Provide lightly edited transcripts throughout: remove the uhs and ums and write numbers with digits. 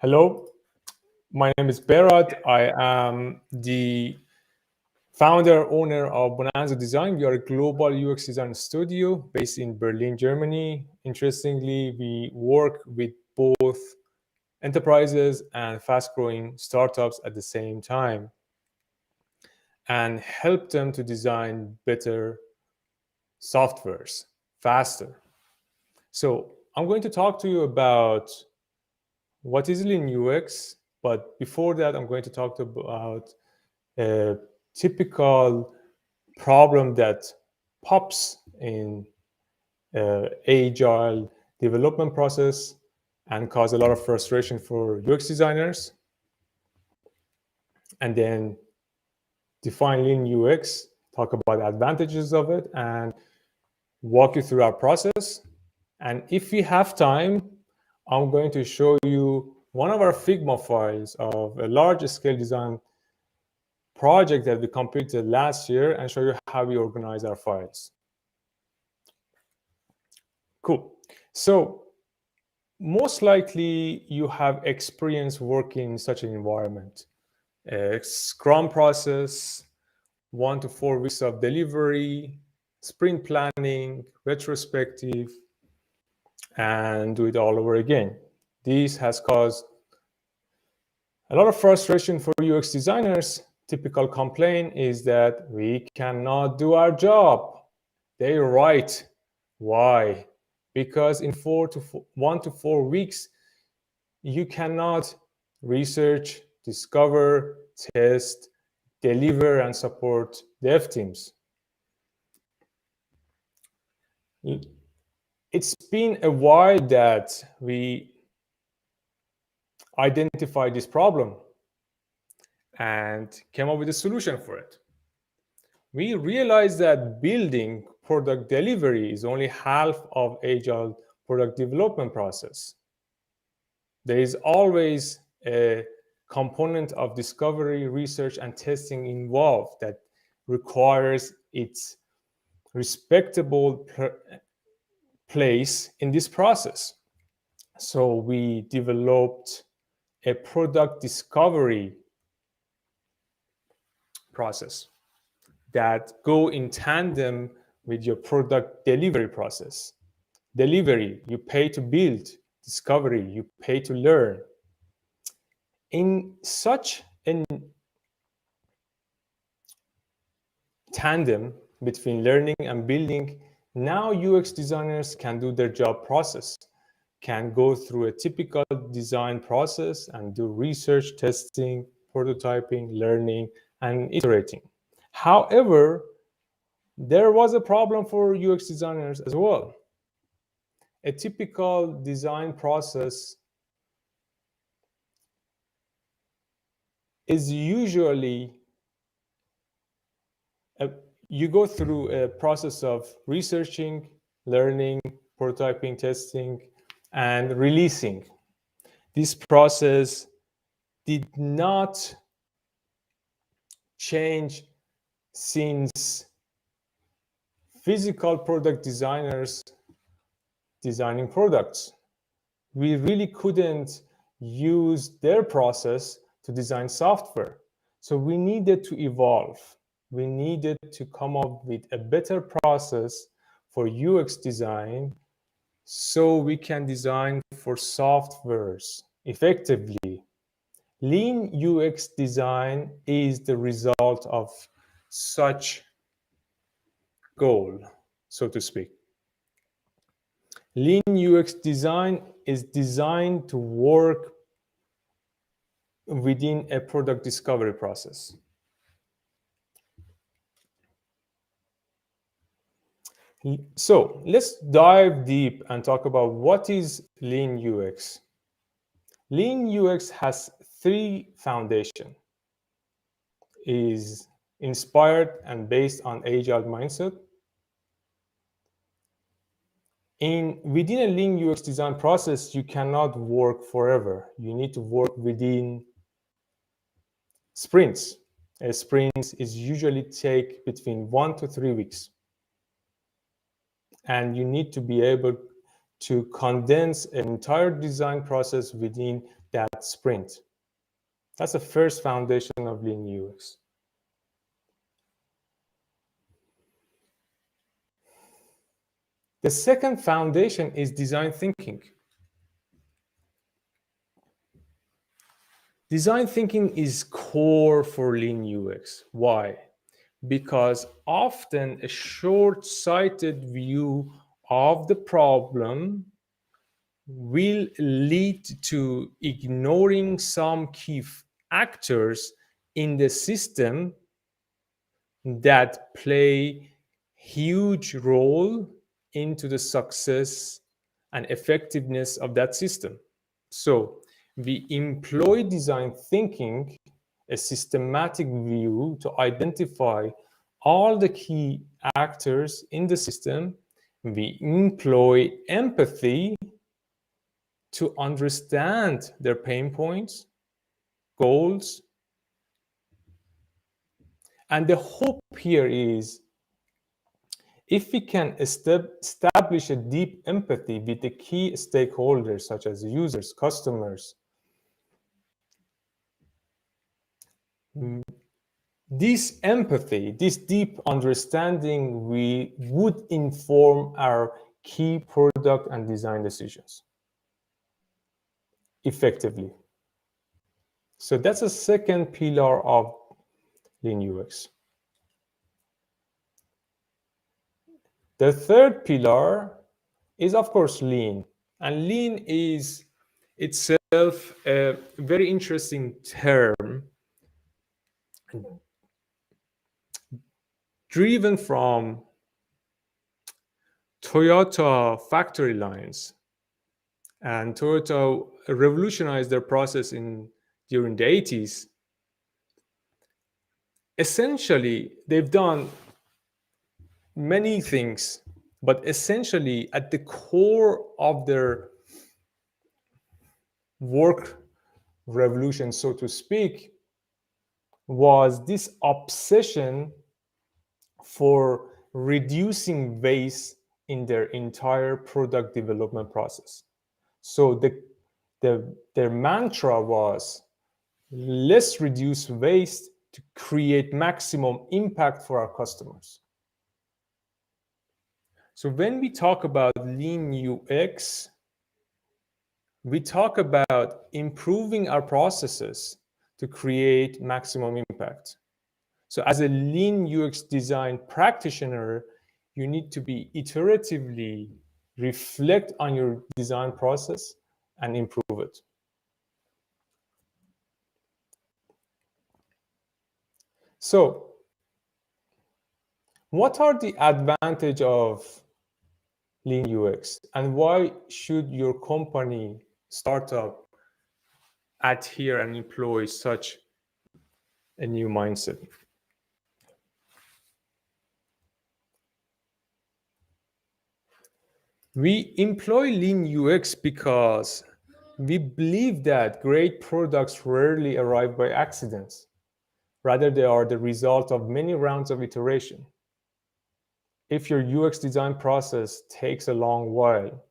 Hello, my name is Behrad. I am the founder, owner of Bonanza Design. We are a global UX design studio based in Berlin, Germany. Interestingly, we work with both enterprises and fast-growing startups at the same time and help them to design better softwares faster. So I'm going to talk to you about what is Lean UX, but before that, I'm going to talk about a typical problem that pops in Agile development process and cause a lot of frustration for UX designers. And then define Lean UX, talk about the advantages of it, and walk you through our process. And if we have time, I'm going to show you one of our Figma files of a large-scale design project that we completed last year and show you how we organize our files. Cool. So most likely you have experience working in such an environment. Scrum process, 1 to 4 weeks of delivery, sprint planning, retrospective, and do it all over again. This has caused a lot of frustration for UX designers. Typical complaint is that we cannot do our job. They're right. Why? Because in 1 to 4 weeks, you cannot research, discover, test, deliver, and support dev teams. It's been a while that we identified this problem and came up with a solution for it. We realized that building product delivery is only half of Agile product development process. There is always a component of discovery, research, and testing involved that requires its respectable place in this process. So we developed a product discovery process that go in tandem with your product delivery process. Delivery, you pay to build. Discovery, you pay to learn. In such a tandem between learning and building, now UX designers can do their job process, can go through a typical design process and do research, testing, prototyping, learning, and iterating. However, there was a problem for UX designers as well. A typical design process is usually you go through a process of researching, learning, prototyping, testing, and releasing. This process did not change since physical product designers designing products. We really couldn't use their process to design software. So we needed to evolve. We needed to come up with a better process for UX design so we can design for softwares effectively. Lean UX design is the result of such goal, so to speak. Lean UX design is designed to work within a product discovery process. So let's dive deep and talk about what is Lean UX. Lean UX has 3 foundations. It is inspired and based on Agile mindset. Within a Lean UX design process, you cannot work forever. You need to work within sprints. A sprint is usually take between 1 to 3 weeks. And you need to be able to condense an entire design process within that sprint. That's the first foundation of Lean UX. The second foundation is design thinking. Design thinking is core for Lean UX. Why? Because often a short-sighted view of the problem will lead to ignoring some key actors in the system that play huge role into the success and effectiveness of that system. So we employ design thinking, a systematic view to identify all the key actors in the system. We employ empathy to understand their pain points, goals. And the hope here is if we can establish a deep empathy with the key stakeholders, such as users, customers, this empathy, this deep understanding, we would inform our key product and design decisions effectively. So that's a second pillar of Lean UX. The third pillar is, of course, Lean. And Lean is itself a very interesting term driven from Toyota factory lines. And Toyota revolutionized their process during the 80s. Essentially, they've done many things, but essentially at the core of their work revolution, so to speak, was this obsession for reducing waste in their entire product development process. So their mantra was, let's reduce waste to create maximum impact for our customers. So when we talk about Lean UX, we talk about improving our processes to create maximum impact. So as a Lean UX design practitioner, you need to be iteratively reflect on your design process and improve it. So what are the advantages of Lean UX, and why should your company, startup, adhere and employ such a new mindset? We employ Lean UX because we believe that great products rarely arrive by accident. Rather, they are the result of many rounds of iteration. If your UX design process takes a long while,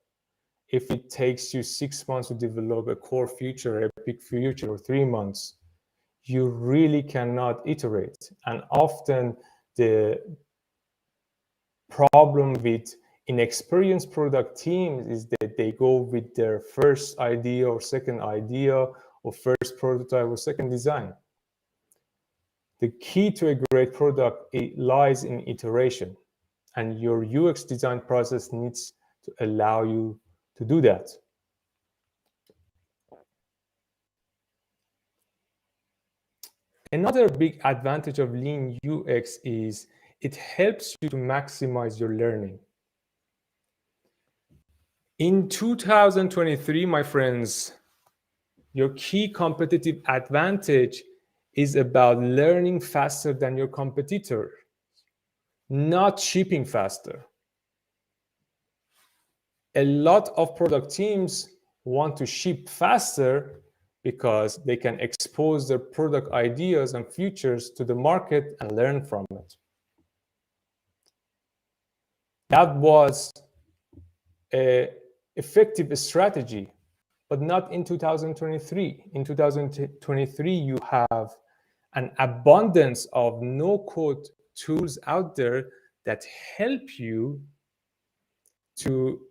if it takes you 6 months to develop a core feature, a big feature, or 3 months, you really cannot iterate. And often the problem with inexperienced product teams is that they go with their first idea or second idea or first prototype or second design. The key to a great product, it lies in iteration, and your UX design process needs to allow you to do that. Another big advantage of Lean UX is it helps you to maximize your learning. In 2023, my friends, your key competitive advantage is about learning faster than your competitor, not shipping faster. A lot of product teams want to ship faster because they can expose their product ideas and features to the market and learn from it. That was an effective strategy but not in 2023. In 2023, you have an abundance of no-code tools out there that help you to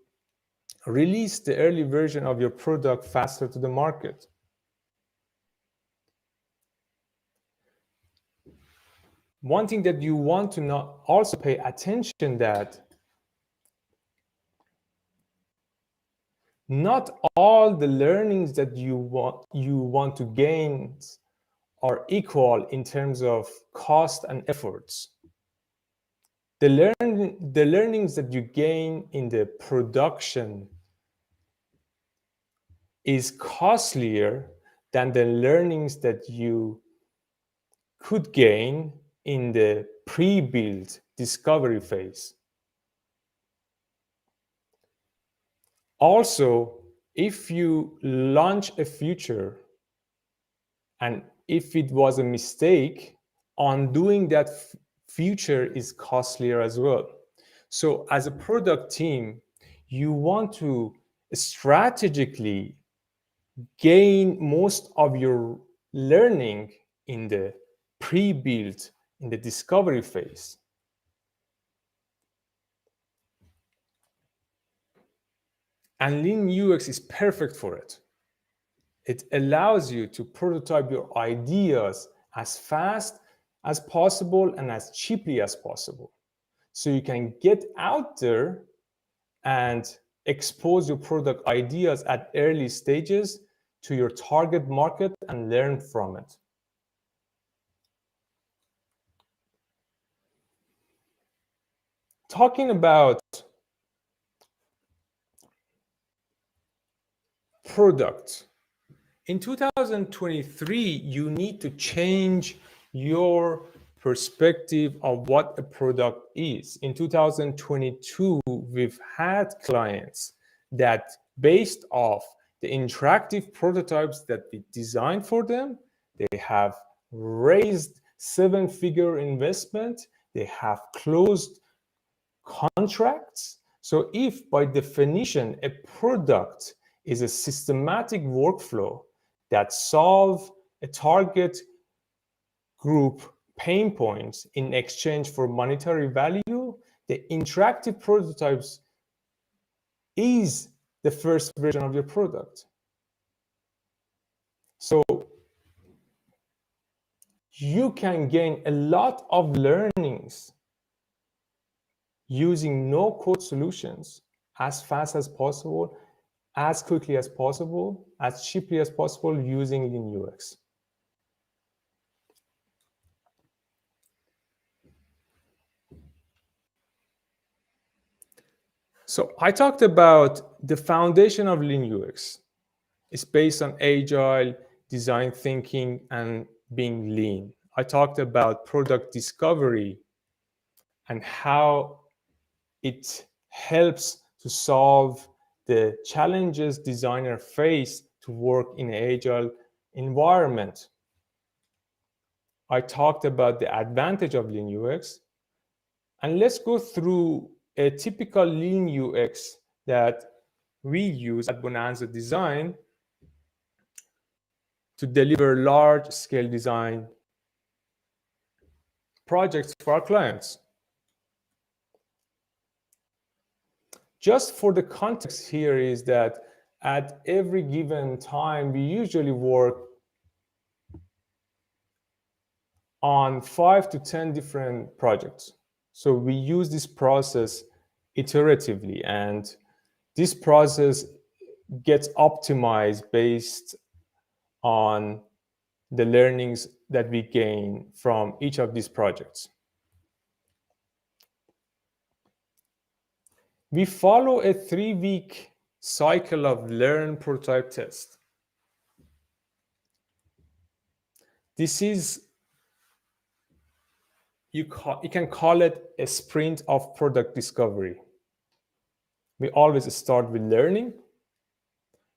release the early version of your product faster to the market. One thing that you want to not also pay attention that not all the learnings that you want to gain are equal in terms of cost and efforts. The learnings that you gain in the production is costlier than the learnings that you could gain in the pre-built discovery phase. Also, if you launch a feature and if it was a mistake, undoing that feature is costlier as well. So as a product team, you want to strategically gain most of your learning in the pre-built, in the discovery phase. And Lean UX is perfect for it. It allows you to prototype your ideas as fast as possible and as cheaply as possible. So you can get out there and expose your product ideas at early stages to your target market and learn from it. Talking about product, in 2023, you need to change your perspective of what a product is. In 2022, we've had clients that, based off the interactive prototypes that we designed for them, they have raised seven-figure investment, they have closed contracts. So if by definition a product is a systematic workflow that solve a target group pain points in exchange for monetary value, the interactive prototypes is the first version of your product. So you can gain a lot of learnings using no-code solutions as fast as possible, as quickly as possible, as cheaply as possible using Lean UX. So I talked about the foundation of Lean UX. It's based on Agile, design thinking, and being lean. I talked about product discovery and how it helps to solve the challenges designers face to work in an Agile environment. I talked about the advantage of Lean UX. And let's go through a typical Lean UX that we use at Bonanza Design to deliver large-scale design projects for our clients. Just for the context here is that at every given time, we usually work on 5 to 10 different projects. So we use this process iteratively, and this process gets optimized based on the learnings that we gain from each of these projects. We follow a 3-week cycle of learn, prototype, test. This is, you can call it a sprint of product discovery. We always start with learning.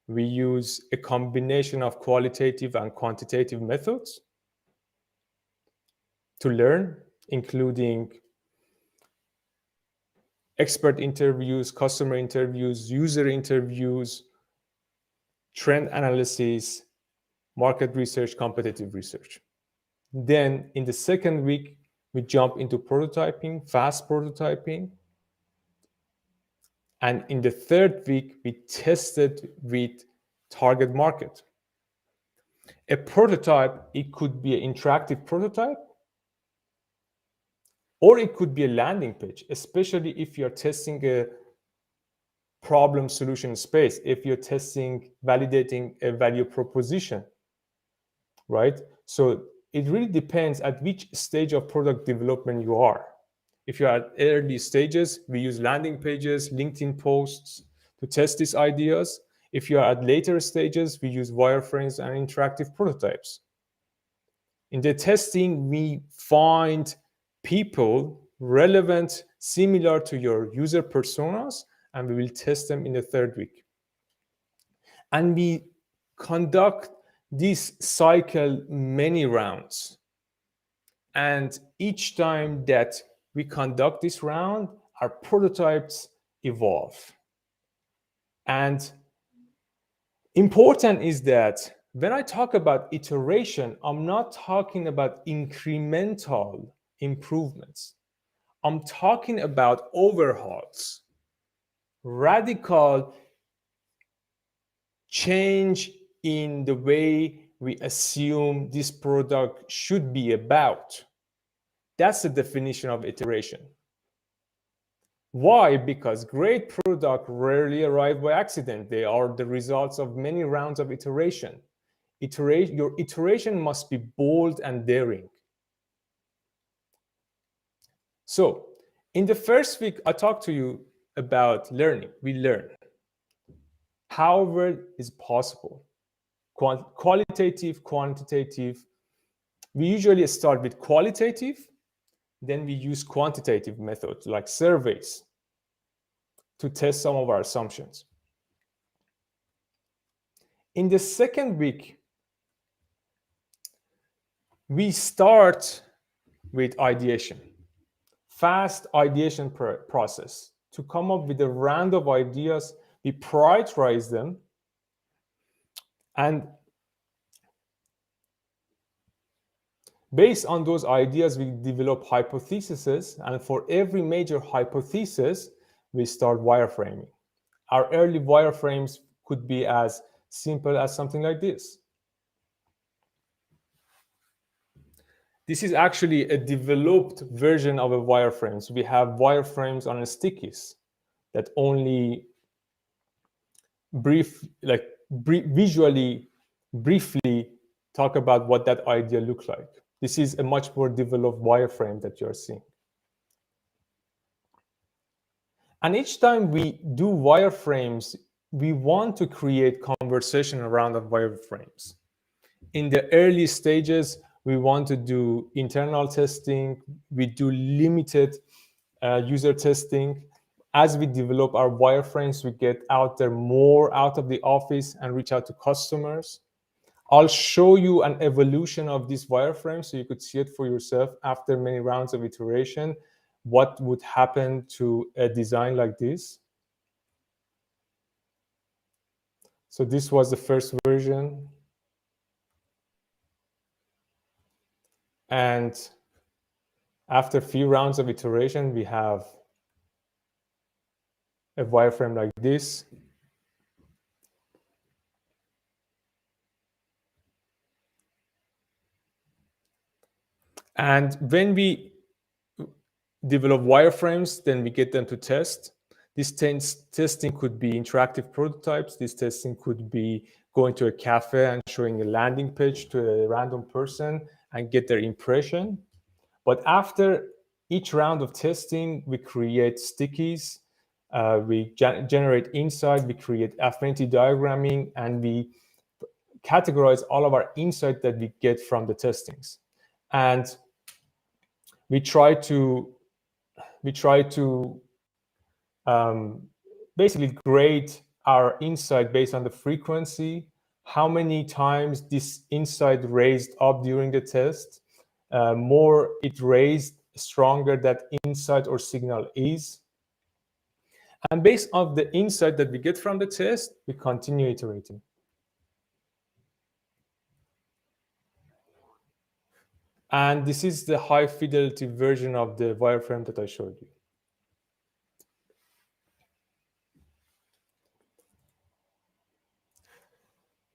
We use a combination of qualitative and quantitative methods to learn, including expert interviews, customer interviews, user interviews, trend analysis, market research, competitive research. Then in the second week, we jump into prototyping, fast prototyping. And in the third week, we tested with target market. A prototype, it could be an interactive prototype, or it could be a landing page, especially if you're testing a problem solution space, if you're validating a value proposition, right? So it really depends at which stage of product development you are. If you're at early stages, we use landing pages, LinkedIn posts to test these ideas. If you're at later stages, we use wireframes and interactive prototypes. In the testing, we find people relevant, similar to your user personas, and we will test them in the third week. And we conduct this cycle many rounds. And each time that we conduct this round, our prototypes evolve. And important is that when I talk about iteration, I'm not talking about incremental improvements. I'm talking about overhauls, radical change in the way we assume this product should be about. That's the definition of iteration. Why? Because great products rarely arrive by accident. They are the results of many rounds of iteration. Your iteration must be bold and daring. So, in the first week, I talked to you about learning. We learn. However, is possible. Qualitative, quantitative. We usually start with qualitative, then we use quantitative methods like surveys to test some of our assumptions. In the second week, we start with ideation, fast ideation process to come up with a round of ideas. We prioritize them, and based on those ideas, we develop hypotheses, and for every major hypothesis, we start wireframing. Our early wireframes could be as simple as something like this. This is actually a developed version of a wireframe. So we have wireframes on stickies that only visually, briefly talk about what that idea looks like. This is a much more developed wireframe that you're seeing. And each time we do wireframes, we want to create conversation around the wireframes. In the early stages, we want to do internal testing. We do limited user testing. As we develop our wireframes, we get out there more out of the office and reach out to customers. I'll show you an evolution of this wireframe so you could see it for yourself after many rounds of iteration, what would happen to a design like this. So this was the first version. And after a few rounds of iteration, we have a wireframe like this. And when we develop wireframes, then we get them to test. This testing could be interactive prototypes. This testing could be going to a cafe and showing a landing page to a random person and get their impression. But after each round of testing, we create stickies, we generate insight, we create affinity diagramming, and we categorize all of our insight that we get from the testings. And we try to basically grade our insight based on the frequency, how many times this insight raised up during the test. More it raised, stronger that insight or signal is. And based on the insight that we get from the test, we continue iterating. And this is the high fidelity version of the wireframe that I showed you.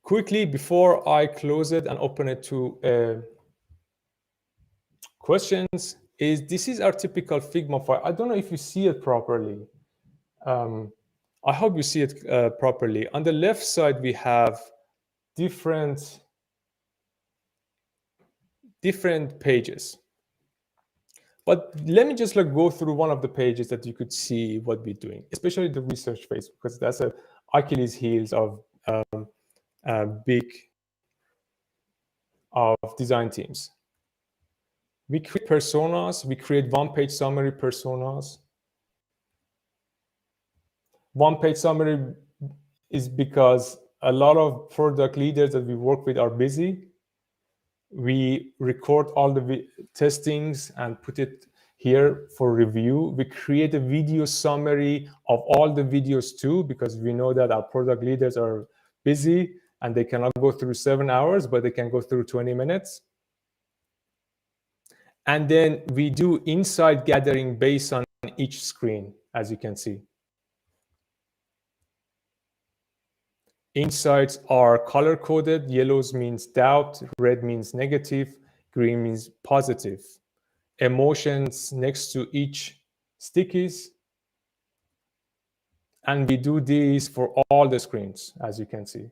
Quickly, before I close it and open it to questions, this is our typical Figma file. I don't know if you see it properly. I hope you see it properly. On the left side, we have different pages. But let me just go through one of the pages that you could see what we're doing, especially the research phase, because that's a Achilles heels of big design teams. We create personas. We create one-page summary personas. One-page summary is because a lot of product leaders that we work with are busy. We record all the testings and put it here for review. We create a video summary of all the videos too, because we know that our product leaders are busy and they cannot go through 7 hours, but they can go through 20 minutes. And then we do insight gathering based on each screen, as you can see. Insights are color-coded. Yellows means doubt, red means negative, green means positive. Emotions next to each stickies. And we do these for all the screens, as you can see.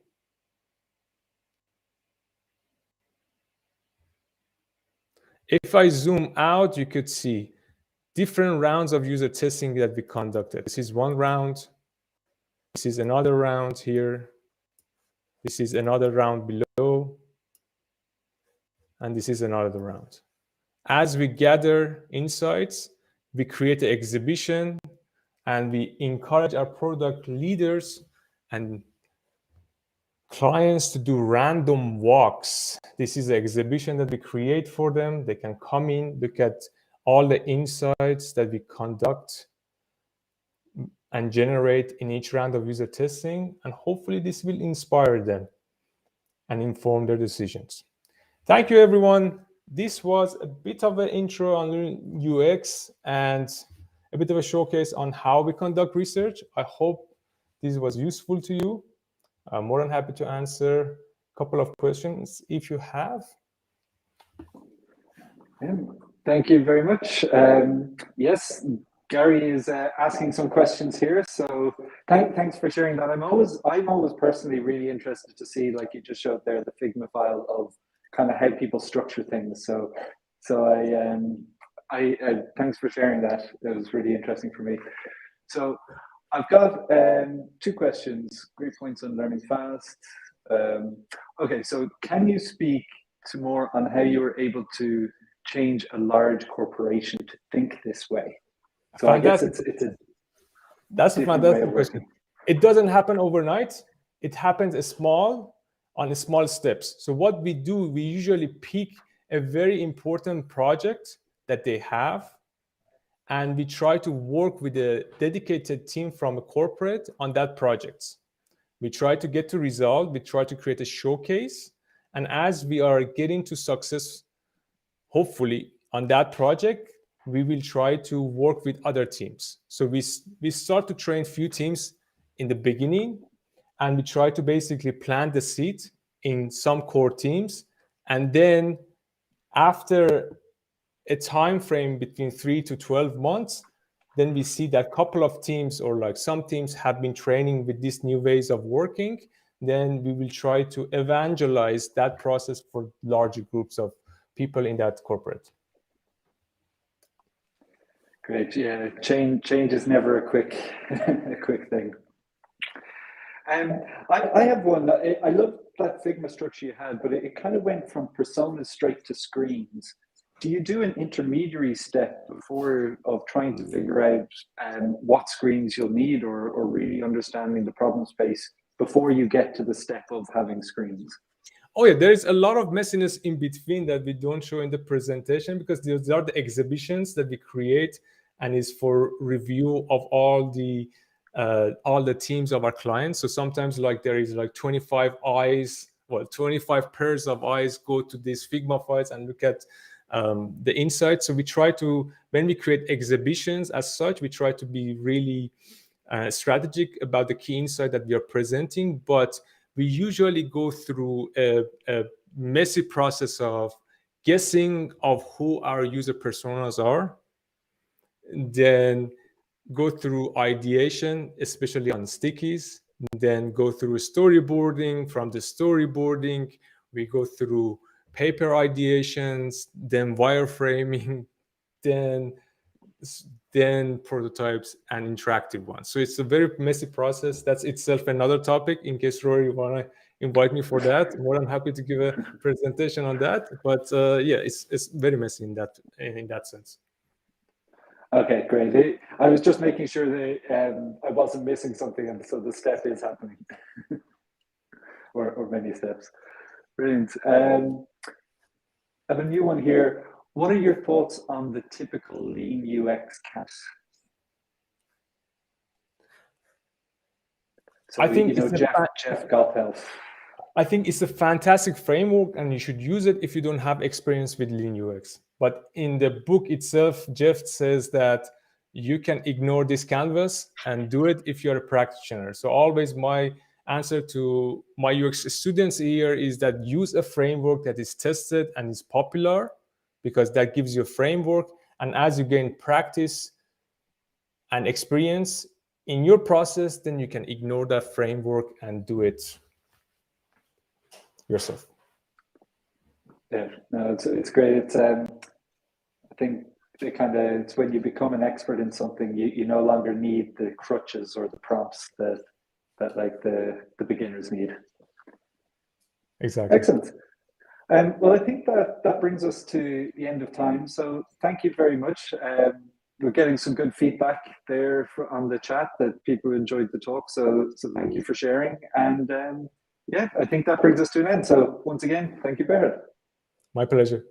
If I zoom out, you could see different rounds of user testing that we conducted. This is one round. This is another round here. This is another round below. And this is another round. As we gather insights, we create an exhibition and we encourage our product leaders and clients to do random walks. This is an exhibition that we create for them. They can come in, look at all the insights that we conduct and generate in each round of user testing. And hopefully this will inspire them and inform their decisions. Thank you, everyone. This was a bit of an intro on UX and a bit of a showcase on how we conduct research. I hope this was useful to you. I'm more than happy to answer a couple of questions if you have. Thank you very much. Yes, Gary is asking some questions here, so thanks for sharing that. I'm always personally really interested to see, like you just showed there, the Figma file of kind of how people structure things. So I thanks for sharing that. That was really interesting for me. So I've got two questions. Great points on learning fast. Okay, so can you speak to more on how you were able to change a large corporation to think this way? So I guess it's that's a fantastic question. It doesn't happen overnight. It happens on small steps. So what we do, we usually pick a very important project that they have, and we try to work with a dedicated team from a corporate on that project. We try to get to result. We try to create a showcase. And as we are getting to success, hopefully on that project, we will try to work with other teams. So we start to train few teams in the beginning, and we try to basically plant the seed in some core teams. And then after a time frame between 3 to 12 months, then we see that couple of teams or like some teams have been training with these new ways of working. Then we will try to evangelize that process for larger groups of people in that corporate. Great. Yeah, change is never a quick thing. I have one. I love that Figma structure you had, but it kind of went from personas straight to screens. Do you do an intermediary step before of trying to figure out what screens you'll need, or really understanding the problem space before you get to the step of having screens? Oh yeah, there's a lot of messiness in between that we don't show in the presentation, because these are the exhibitions that we create and is for review of all the teams of our clients. So sometimes like there is like 25 pairs of eyes go to these Figma files and look at the insight. So we try to, when we create exhibitions as such, we try to be really strategic about the key insight that we are presenting, but we usually go through a messy process of guessing of who our user personas are, then go through ideation, especially on stickies, then go through storyboarding. From the storyboarding, we go through paper ideations, then wireframing, then prototypes and interactive ones. So it's a very messy process. That's itself another topic. In case Rory, you want to invite me for that, more than happy to give a presentation on that. But yeah, it's very messy in that sense. Okay, great. I was just making sure that I wasn't missing something, and so the step is happening, or many steps. Brilliant. I have a new one here. What are your thoughts on the typical lean UX cat? So I think Jeff Gotthelf. I think it's a fantastic framework, and you should use it if you don't have experience with Lean UX. But in the book itself, Jeff says that you can ignore this canvas and do it if you're a practitioner. So always my answer to my UX students here is that use a framework that is tested and is popular, because that gives you a framework. And as you gain practice and experience in your process, then you can ignore that framework and do it yourself. Yeah, no, it's great. It's I think it's when you become an expert in something, you no longer need the crutches or the prompts that like the beginners need. Exactly. Excellent. Well, I think that brings us to the end of time. So thank you very much. We're getting some good feedback there on the chat that people enjoyed the talk. So thank you for sharing. And yeah, I think that brings us to an end. So once again, thank you, Behrad. My pleasure.